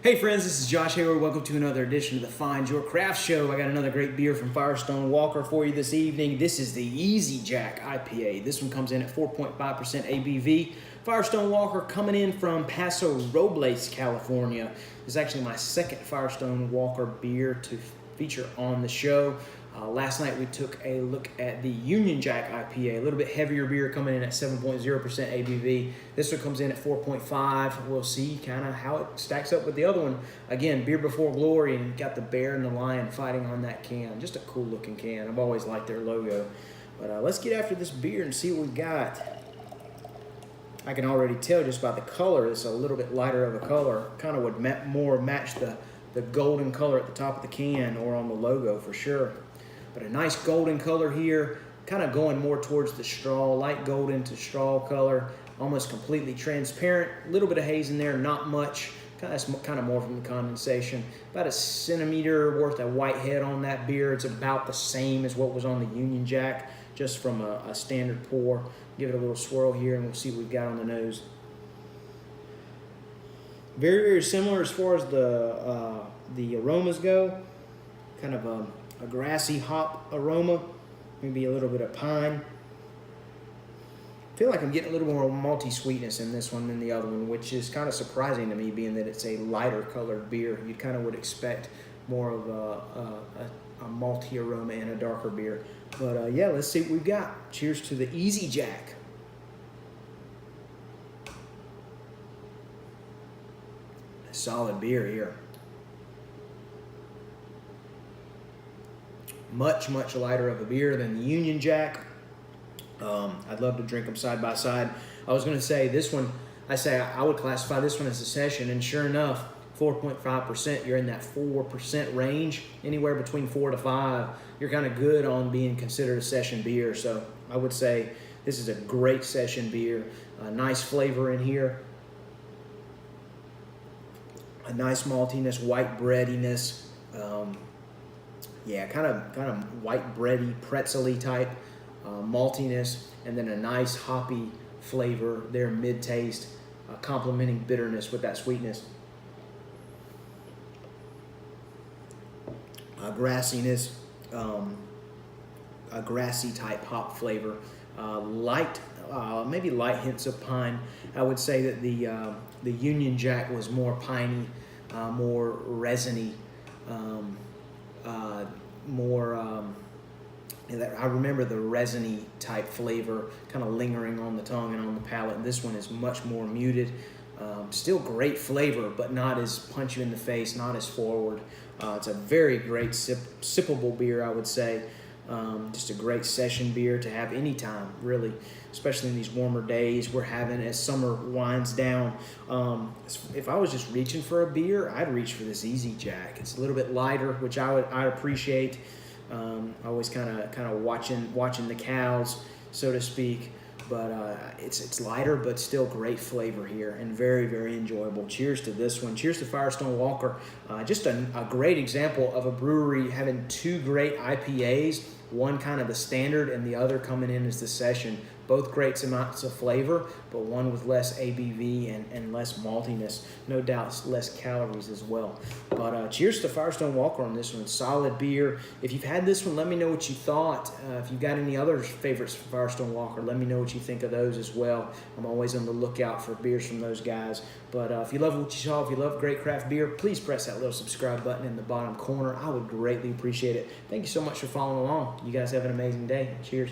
Hey friends, this is Josh Hayward. Welcome to another edition of the Find Your Craft Show. I got another great beer from Firestone Walker for you this evening. This is the Easy Jack IPA. This one comes in at 4.5% ABV. Firestone Walker coming in from Paso Robles, California. This is actually my second Firestone Walker beer to feature on the show. Last night we took a look at the Union Jack IPA, a little bit heavier beer coming in at 7.0% ABV. This one comes in at 4.5. We'll see kind of how it stacks up with the other one. Again, beer before glory, and got the bear and the lion fighting on that can. Just a cool looking can. I've always liked their logo. But let's get after this beer and see what we got. I can already tell just by the color, it's a little bit lighter of a color. Kind of would more match the golden color at the top of the can or on the logo for sure. But a nice golden color here, kind of going more towards the straw, light golden to straw color, almost completely transparent. A little bit of haze in there, not much. Kind of more from the condensation. About a centimeter worth of white head on that beer. It's about the same as what was on the Union Jack, just from a standard pour. Give it a little swirl here and we'll see what we've got on the nose. Very, very similar as far as the aromas go. Kind of a grassy hop aroma, maybe a little bit of pine. I feel like I'm getting a little more malty sweetness in this one than the other one, which is kind of surprising to me, being that it's a lighter colored beer. You kind of would expect more of a malty aroma in a darker beer. But yeah, let's see what we've got. Cheers to the Easy Jack. A solid beer here. Much lighter of a beer than the Union Jack. I'd love to drink them side by side. I was going to say this one, I would classify this one as a session, and sure enough, 4.5%, you're in that 4% range, anywhere between 4 to 5. You're kind of good on being considered a session beer. So I would say this is a great session beer. A nice flavor in here. A nice maltiness, white breadiness. Yeah, kind of white bready, pretzel-y type maltiness, and then a nice hoppy flavor there mid-taste, complementing bitterness with that sweetness. Grassiness, a grassy type hop flavor. Light, maybe light hints of pine. I would say that the Union Jack was more piney, more resiny. I remember the resiny type flavor kind of lingering on the tongue and on the palate. And this one is much more muted. Still great flavor, but not as punch you in the face, not as forward. It's a very great sippable beer, I would say. Just a great session beer to have anytime, really, especially in these warmer days we're having as summer winds down. If I was just reaching for a beer, I'd reach for this Easy Jack. It's a little bit lighter, which I appreciate. Always kind of watching the cows, so to speak. But it's lighter, but still great flavor here, and very, very enjoyable. Cheers to this one. Cheers to Firestone Walker. Just a great example of a brewery having two great IPAs, one kind of the standard and the other coming in as the session. Both great amounts of flavor, but one with less ABV and less maltiness. No doubt less calories as well. But cheers to Firestone Walker on this one. Solid beer. If you've had this one, let me know what you thought. If you've got any other favorites for Firestone Walker, let me know what you think of those as well. I'm always on the lookout for beers from those guys. But if you love what you saw, if you love great craft beer, please press that little subscribe button in the bottom corner. I would greatly appreciate it. Thank you so much for following along. You guys have an amazing day. Cheers.